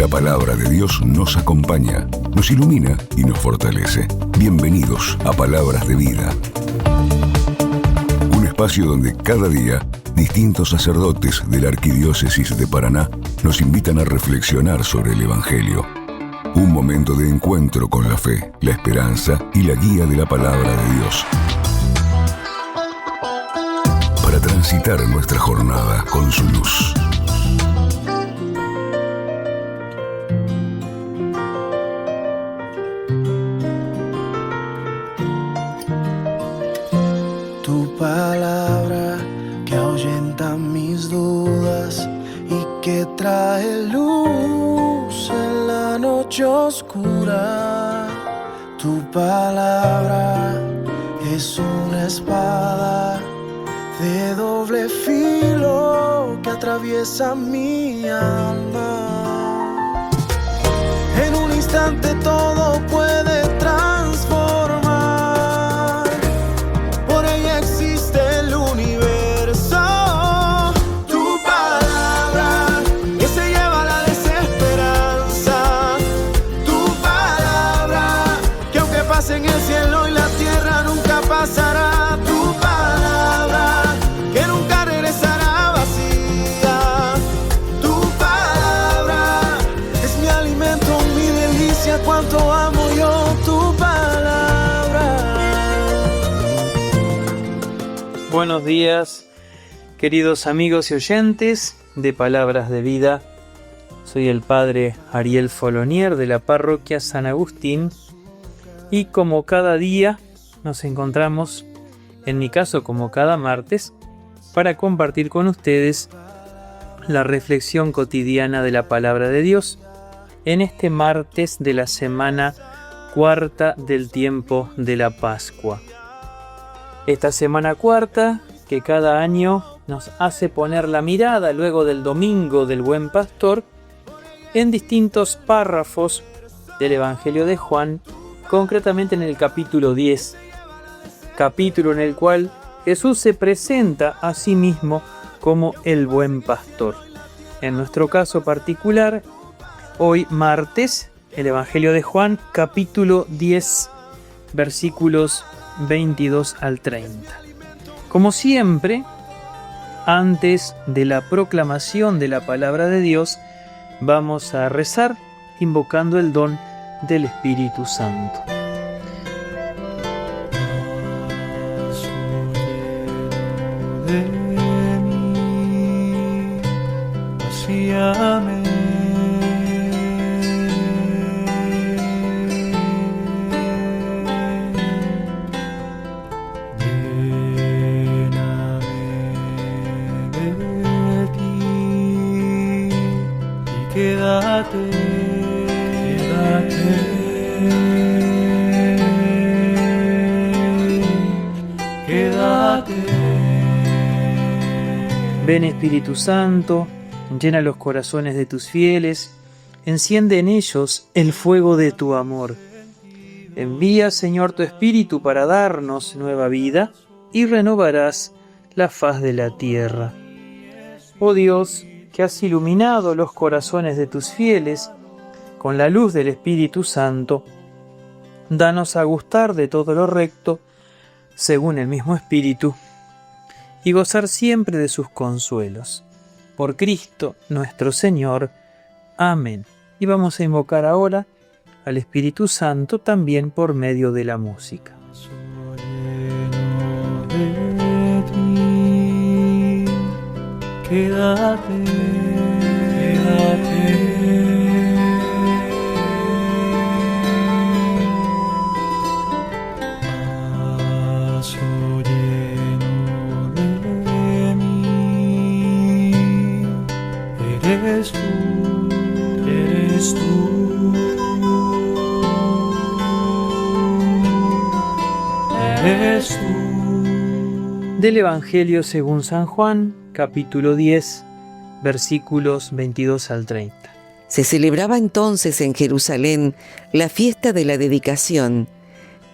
La palabra de Dios nos acompaña, nos ilumina y nos fortalece. Bienvenidos a Palabras de Vida. Un espacio donde cada día distintos sacerdotes de la Arquidiócesis de Paraná nos invitan a reflexionar sobre el Evangelio. Un momento de encuentro con la fe, la esperanza y la guía de la palabra de Dios. Para transitar nuestra jornada con su luz. Tu palabra que ahuyenta mis dudas y que trae luz en la noche oscura. Tu palabra es una espada de doble filo que atraviesa mi alma. En un instante todo puede transformar. Por ella existe el universo. Tu palabra que se lleva la desesperanza. Tu palabra que aunque pase en el cielo y la tierra nunca pasará. Tu palabra que nunca regresará vacía. Tu palabra es mi alimento, mi delicia. Cuánto amo yo tu palabra. Buenos días, queridos amigos y oyentes de Palabras de Vida. Soy el padre Ariel Folonier de la parroquia San Agustín y como cada día nos encontramos, en mi caso como cada martes, para compartir con ustedes la reflexión cotidiana de la Palabra de Dios en este martes de la semana cuarta del tiempo de la Pascua. Esta semana cuarta que cada año nos hace poner la mirada luego del domingo del Buen Pastor en distintos párrafos del Evangelio de Juan, concretamente en el capítulo 10, capítulo en el cual Jesús se presenta a sí mismo como el Buen Pastor. En nuestro caso particular, hoy martes, el Evangelio de Juan, capítulo 10, versículos 22 al 30. Como siempre, antes de la proclamación de la palabra de Dios, vamos a rezar invocando el don del Espíritu Santo. De mí, vacíame. Quédate, quédate. Ven Espíritu Santo, llena los corazones de tus fieles, enciende en ellos el fuego de tu amor. Envía, Señor, tu Espíritu para darnos nueva vida y renovarás la faz de la tierra. Oh Dios, que has iluminado los corazones de tus fieles con la luz del Espíritu Santo, danos a gustar de todo lo recto, según el mismo Espíritu, y gozar siempre de sus consuelos. Por Cristo nuestro Señor. Amén. Y vamos a invocar ahora al Espíritu Santo también por medio de la música. Quédate, quédate. Vaso lleno de mí. Eres tú, eres tú. Eres tú. Del Evangelio según San Juan, capítulo 10, versículos 22 al 30. Se celebraba entonces en Jerusalén la fiesta de la dedicación.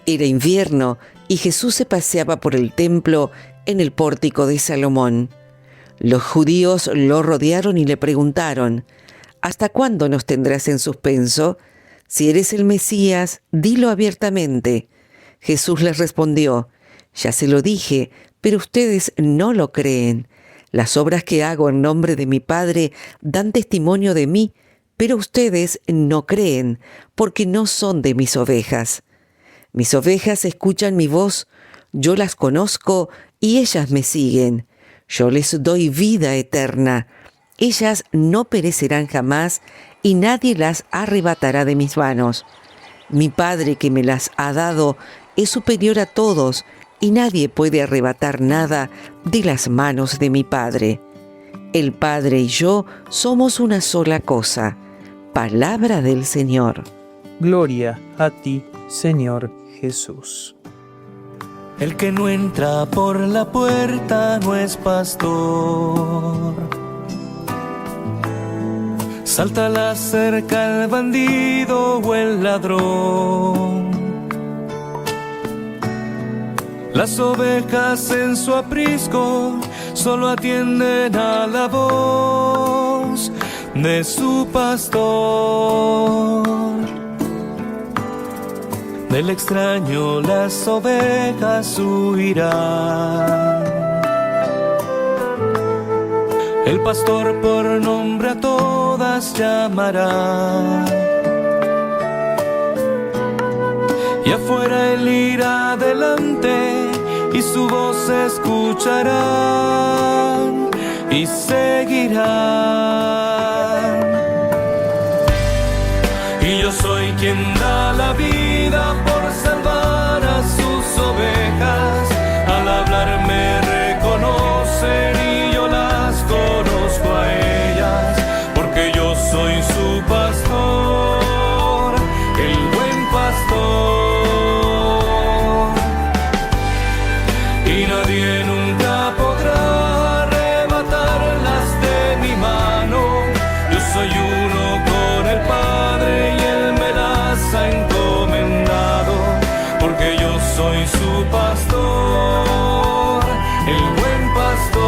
Era invierno y Jesús se paseaba por el templo en el pórtico de Salomón. Los judíos lo rodearon y le preguntaron: ¿Hasta cuándo nos tendrás en suspenso? Si eres el Mesías, dilo abiertamente. Jesús les respondió: ya se lo dije, pero ustedes no lo creen. Las obras que hago en nombre de mi Padre dan testimonio de mí, pero ustedes no creen, porque no son de mis ovejas. Mis ovejas escuchan mi voz, yo las conozco y ellas me siguen. Yo les doy vida eterna. Ellas no perecerán jamás y nadie las arrebatará de mis manos. Mi Padre que me las ha dado es superior a todos y nadie puede arrebatar nada de las manos de mi Padre. El Padre y yo somos una sola cosa. Palabra del Señor. Gloria a ti, Señor Jesús. El que no entra por la puerta no es pastor. Salta la cerca el bandido o el ladrón. Las ovejas en su aprisco solo atienden a la voz de su pastor. Del extraño las ovejas huirán. El pastor por nombre a todas llamará. Y afuera él irá adelante y su voz escucharán y seguirán. Y yo soy quien da la vida por salvar a sus ovejas. Al hablar me reconocen y yo las conozco a ellas, porque yo soy su pastor, el buen pastor. Y nadie nunca podrá arrebatarlas de mi mano. Yo soy uno con el Padre y Él me las ha encomendado, porque yo soy su pastor, el buen pastor.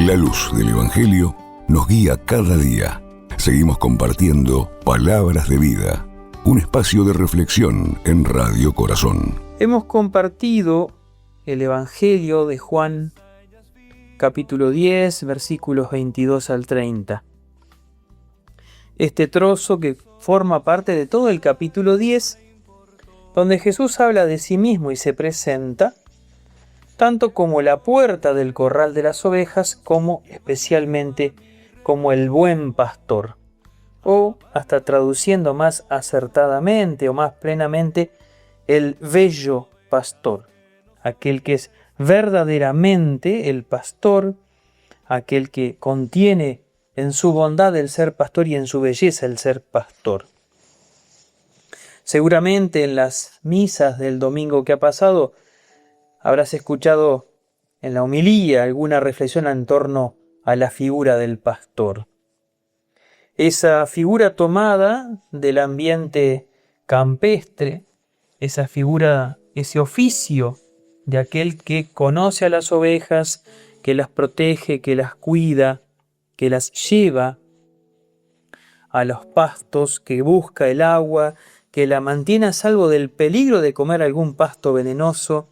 La luz del Evangelio nos guía cada día. Seguimos compartiendo Palabras de Vida, un espacio de reflexión en Radio Corazón. Hemos compartido el Evangelio de Juan, capítulo 10, versículos 22 al 30. Este trozo que forma parte de todo el capítulo 10, donde Jesús habla de sí mismo y se presenta tanto como la puerta del corral de las ovejas, como especialmente como el buen pastor, o hasta traduciendo más acertadamente o más plenamente, el bello pastor, aquel que es verdaderamente el pastor, aquel que contiene en su bondad el ser pastor y en su belleza el ser pastor. Seguramente en las misas del domingo que ha pasado habrás escuchado en la homilía alguna reflexión en torno a la figura del pastor. Esa figura tomada del ambiente campestre, esa figura, ese oficio de aquel que conoce a las ovejas, que las protege, que las cuida, que las lleva a los pastos, que busca el agua, que la mantiene a salvo del peligro de comer algún pasto venenoso,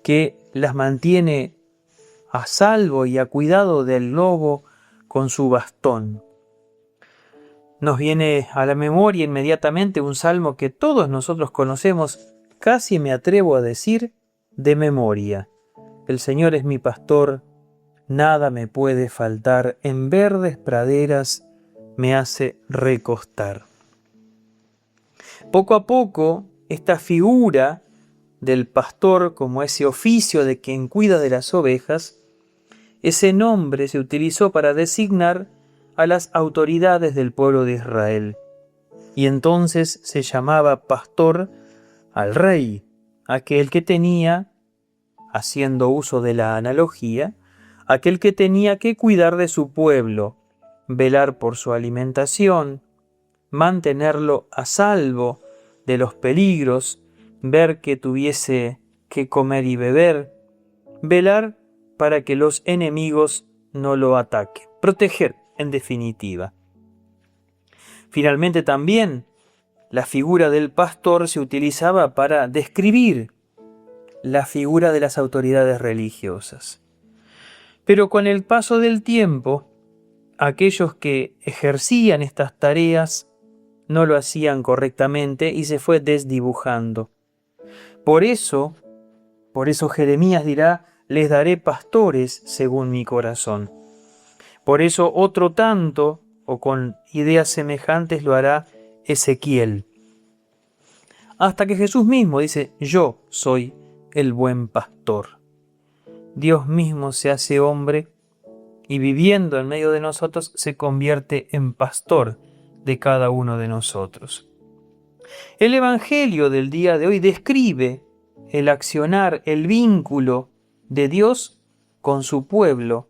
que las mantiene a salvo y a cuidado del lobo con su bastón. Nos viene a la memoria inmediatamente un salmo que todos nosotros conocemos, casi me atrevo a decir, de memoria. El Señor es mi pastor, nada me puede faltar, en verdes praderas me hace recostar. Poco a poco, esta figura del pastor como ese oficio de quien cuida de las ovejas, ese nombre se utilizó para designar a las autoridades del pueblo de Israel. Y entonces se llamaba pastor al rey, aquel que tenía, haciendo uso de la analogía, aquel que tenía que cuidar de su pueblo, velar por su alimentación, mantenerlo a salvo de los peligros, ver que tuviese que comer y beber, velar para que los enemigos no lo ataque. Proteger, en definitiva. Finalmente también, la figura del pastor se utilizaba para describir la figura de las autoridades religiosas. Pero con el paso del tiempo, aquellos que ejercían estas tareas no lo hacían correctamente y se fue desdibujando. Por eso Jeremías dirá: les daré pastores según mi corazón. Por eso otro tanto, o con ideas semejantes, lo hará Ezequiel. Hasta que Jesús mismo dice: yo soy el buen pastor. Dios mismo se hace hombre y viviendo en medio de nosotros se convierte en pastor de cada uno de nosotros. El Evangelio del día de hoy describe el accionar, el vínculo de Dios con su pueblo,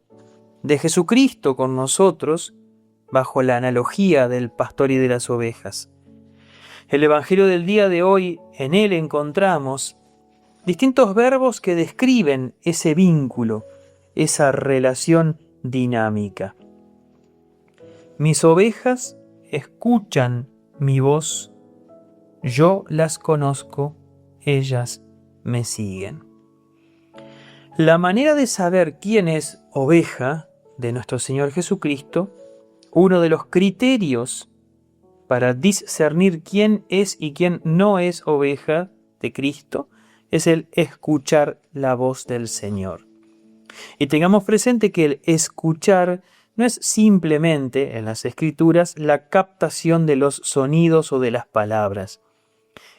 de Jesucristo con nosotros, bajo la analogía del pastor y de las ovejas. El Evangelio del día de hoy, en él encontramos distintos verbos que describen ese vínculo, esa relación dinámica. Mis ovejas escuchan mi voz, yo las conozco, ellas me siguen. La manera de saber quién es oveja de nuestro Señor Jesucristo, uno de los criterios para discernir quién es y quién no es oveja de Cristo, es el escuchar la voz del Señor. Y tengamos presente que el escuchar no es simplemente, en las Escrituras, la captación de los sonidos o de las palabras.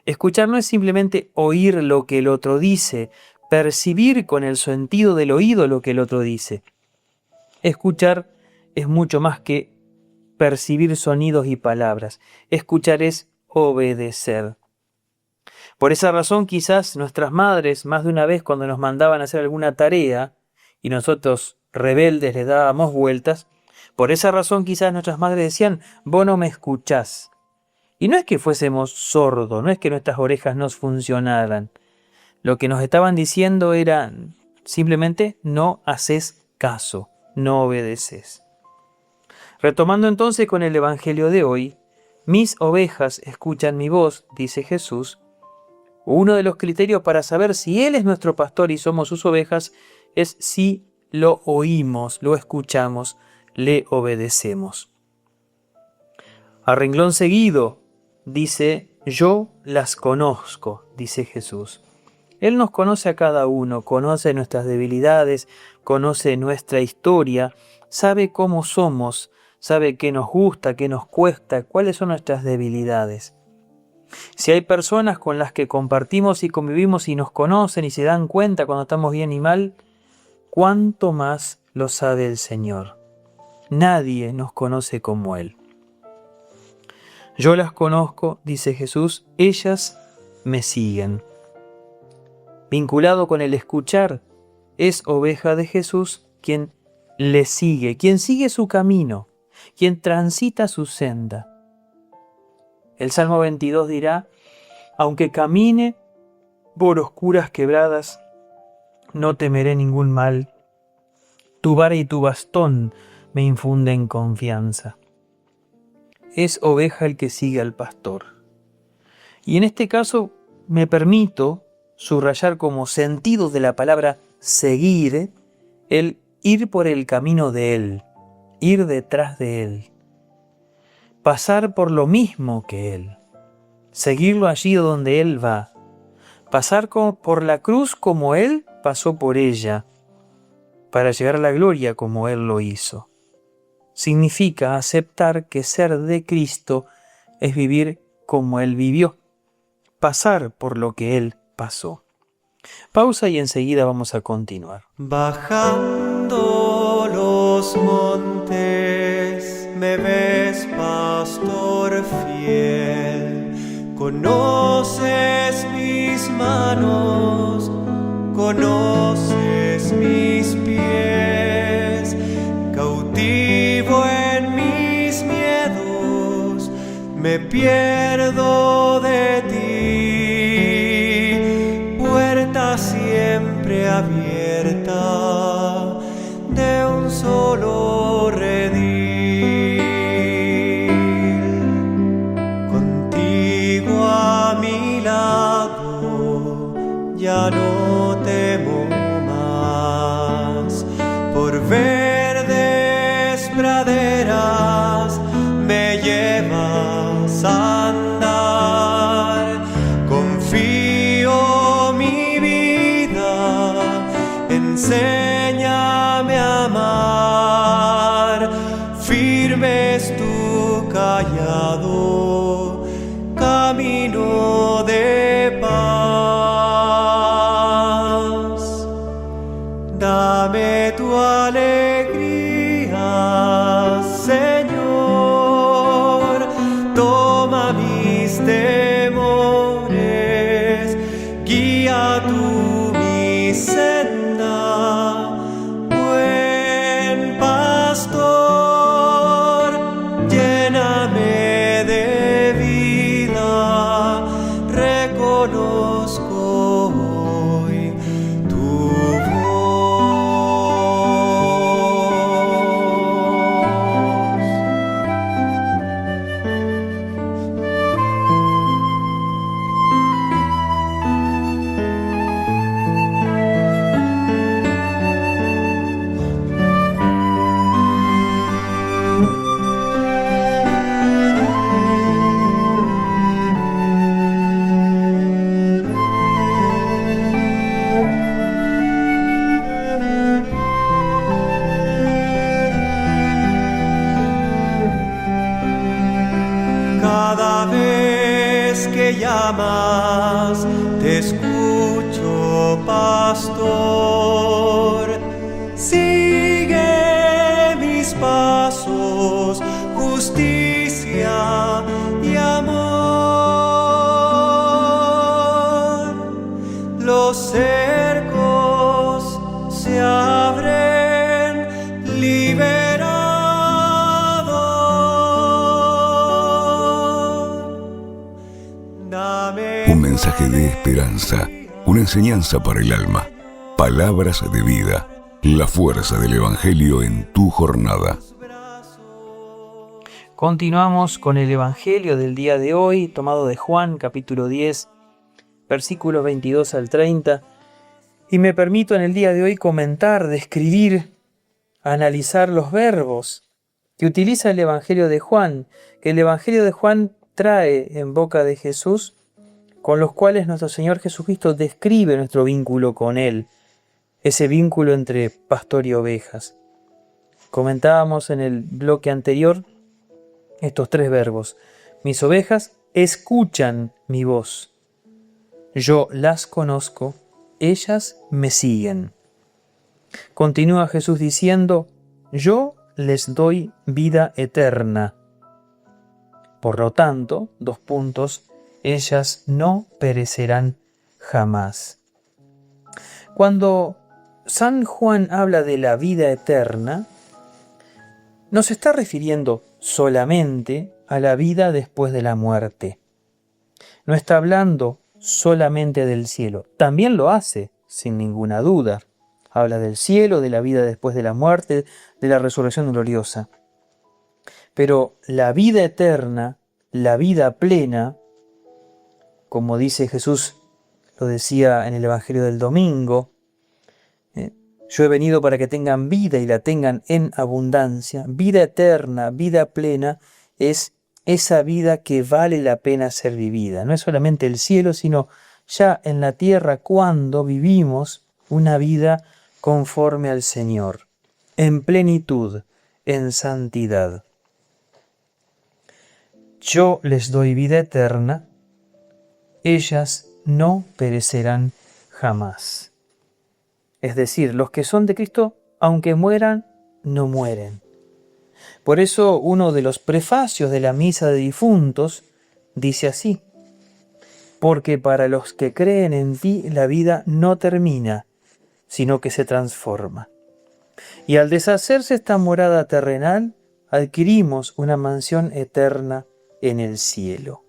Escuchar no es simplemente oír lo que el otro dice, percibir con el sentido del oído lo que el otro dice. Escuchar es mucho más que percibir sonidos y palabras. Escuchar es obedecer. Por esa razón, quizás nuestras madres, más de una vez cuando nos mandaban a hacer alguna tarea y nosotros rebeldes les dábamos vueltas, por esa razón quizás nuestras madres decían: vos no me escuchás. Y no es que fuésemos sordos, no es que nuestras orejas no funcionaran. Lo que nos estaban diciendo era simplemente: no haces caso, no obedeces. Retomando entonces con el Evangelio de hoy, mis ovejas escuchan mi voz, dice Jesús. Uno de los criterios para saber si Él es nuestro pastor y somos sus ovejas es si lo oímos, lo escuchamos, le obedecemos. A renglón seguido dice: yo las conozco, dice Jesús. Él nos conoce a cada uno, conoce nuestras debilidades, conoce nuestra historia, sabe cómo somos, sabe qué nos gusta, qué nos cuesta, cuáles son nuestras debilidades. Si hay personas con las que compartimos y convivimos y nos conocen y se dan cuenta cuando estamos bien y mal, ¿cuánto más lo sabe el Señor? Nadie nos conoce como Él. Yo las conozco, dice Jesús, ellas me siguen. Vinculado con el escuchar, es oveja de Jesús quien le sigue, quien sigue su camino, quien transita su senda. El Salmo 22 dirá: aunque camine por oscuras quebradas, no temeré ningún mal. Tu vara y tu bastón me infunden confianza. Es oveja el que sigue al pastor. Y en este caso me permito subrayar como sentido de la palabra seguir el ir por el camino de Él, ir detrás de Él, pasar por lo mismo que Él, seguirlo allí donde Él va, pasar por la cruz como Él pasó por ella, para llegar a la gloria como Él lo hizo. Significa aceptar que ser de Cristo es vivir como Él vivió, pasar por lo que Él pasó. Pausa y enseguida vamos a continuar. Bajando los montes me ves, pastor fiel. Conoces mis manos, conoces mis pies. Cautivo en mis miedos, me pierdo de ti. Puerta siempre abierta de un solo solo redil. Contigo a mi lado ya no temo más. Por verdes praderas me llevas a andar. Confío mi vida, enséñame a amar. Firme es tu callado, camino de paz. Dame tu alegría, Señor. Toma mis temores, guía tú mi senda. Buen pastor, lléname de vida. Reconozco hoy tu voz. Cada vez que llamas, te escucho, pastor. Sigue mis pasos, justicia y amor. Los cercos se abren, liberados. Un mensaje de esperanza, una enseñanza para el alma. Palabras de vida, la fuerza del Evangelio en tu jornada. Continuamos con el Evangelio del día de hoy, tomado de Juan, capítulo 10, versículos 22 al 30. Y me permito en el día de hoy comentar, describir, analizar los verbos que utiliza el Evangelio de Juan, que el Evangelio de Juan trae en boca de Jesús, con los cuales nuestro Señor Jesucristo describe nuestro vínculo con Él, ese vínculo entre pastor y ovejas. Comentábamos en el bloque anterior estos tres verbos. Mis ovejas escuchan mi voz. Yo las conozco, ellas me siguen. Continúa Jesús diciendo, yo les doy vida eterna. Por lo tanto, ellas no perecerán jamás. Cuando San Juan habla de la vida eterna, no se está refiriendo solamente a la vida después de la muerte. No está hablando solamente del cielo. También lo hace, sin ninguna duda. Habla del cielo, de la vida después de la muerte, de la resurrección gloriosa. Pero la vida eterna, la vida plena, como dice Jesús, lo decía en el Evangelio del domingo, yo he venido para que tengan vida y la tengan en abundancia. Vida eterna, vida plena, es esa vida que vale la pena ser vivida. No es solamente el cielo, sino ya en la tierra cuando vivimos una vida conforme al Señor, en plenitud, en santidad. Yo les doy vida eterna, ellas no perecerán jamás. Es decir, los que son de Cristo, aunque mueran, no mueren. Por eso uno de los prefacios de la misa de difuntos dice así: porque para los que creen en ti la vida no termina, sino que se transforma. Y al deshacerse esta morada terrenal, adquirimos una mansión eterna en el cielo.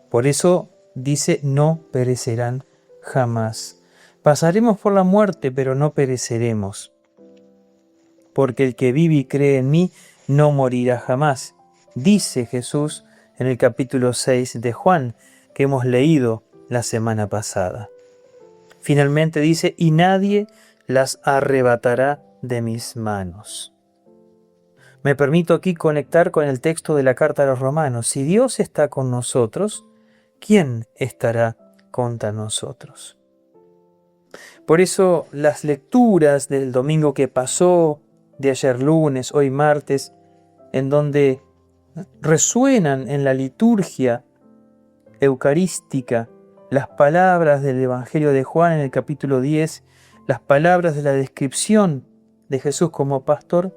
Por eso dice, no perecerán jamás. Pasaremos por la muerte, pero no pereceremos. porque el que vive y cree en mí no morirá jamás, dice Jesús en el capítulo 6 de Juan, que hemos leído la semana pasada. Finalmente dice, y nadie las arrebatará de mis manos. Me permito aquí conectar con el texto de la carta a los Romanos. Si Dios está con nosotros, ¿quién estará contra nosotros? Por eso las lecturas del domingo que pasó, de ayer lunes, hoy martes, en donde resuenan en la liturgia eucarística las palabras del Evangelio de Juan en el capítulo 10, las palabras de la descripción de Jesús como pastor,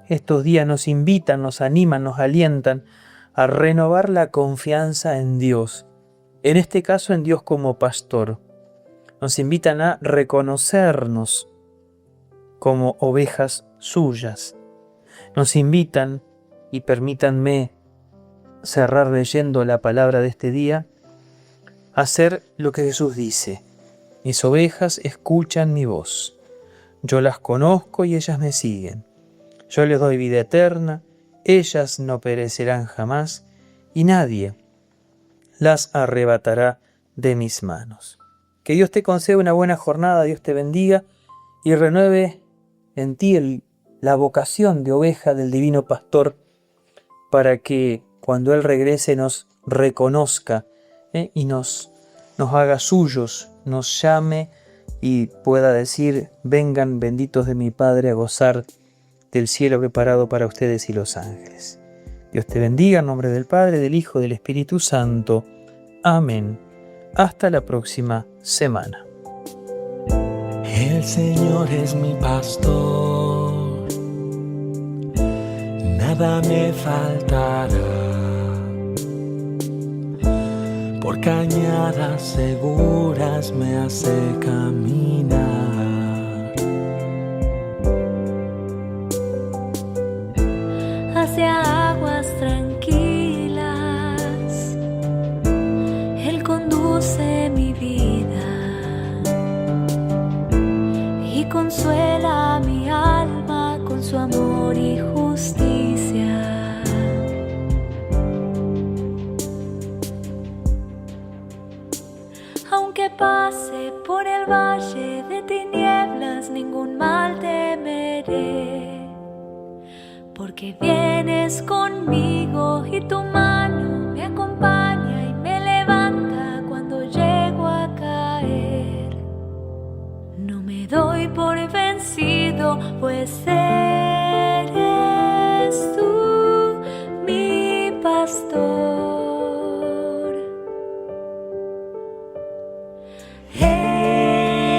estos días nos invitan, nos animan, nos alientan a renovar la confianza en Dios, en este caso en Dios como pastor. Nos invitan a reconocernos como ovejas suyas. Nos invitan, y permítanme cerrar leyendo la palabra de este día, a hacer lo que Jesús dice. Mis ovejas escuchan mi voz. Yo las conozco y ellas me siguen. Yo les doy vida eterna, ellas no perecerán jamás, y nadie las arrebatará de mis manos. Que Dios te conceda una buena jornada, Dios te bendiga y renueve en ti la vocación de oveja del Divino Pastor, para que cuando Él regrese nos reconozca y nos haga suyos, nos llame y pueda decir, vengan benditos de mi Padre a gozar del cielo preparado para ustedes y los ángeles. Dios te bendiga en nombre del Padre, del Hijo, del Espíritu Santo. Amén. Hasta la próxima semana. El Señor es mi pastor, nada me faltará. Por cañadas seguras me hace caminar. Hacia aguas tranquilas, Él conduce mi vida y consuela mi alma con su amor y justicia. Aunque pase por el valle de tinieblas, ningún mal temeré, porque vienes conmigo y tu mano me acompaña y me levanta cuando llego a caer. No me doy por vencido, pues eres tú mi pastor.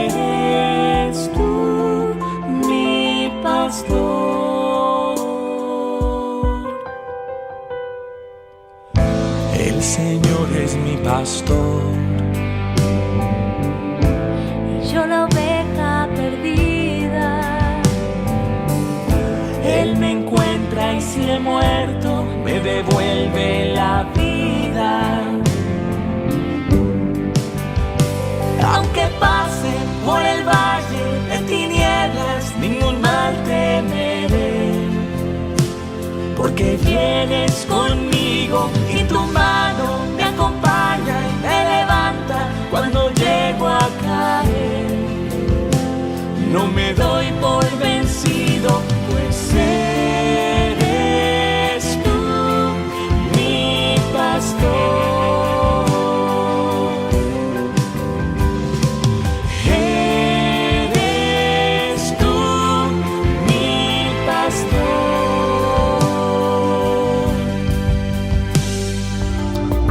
Eres tú mi pastor. El Señor es mi pastor, Y yo la oveja perdida. Él me encuentra y si he muerto, me devuelve la vida. Aunque pase por el valle de tinieblas, ningún mal temeré, porque vienes conmigo y tu mano me acompaña y me levanta cuando llego a caer. No me doy por vencido, pues eres tú mi pastor. Eres tú mi pastor.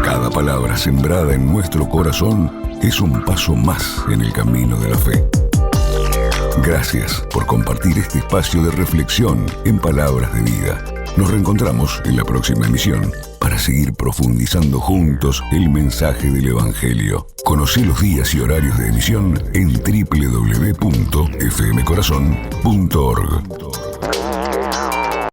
Cada palabra sembrada en nuestro corazón es un paso más en el camino de la fe. Gracias por compartir este espacio de reflexión en Palabras de Vida. Nos reencontramos en la próxima emisión para seguir profundizando juntos el mensaje del Evangelio. Conocí los días y horarios de emisión en www.fmcorazon.org.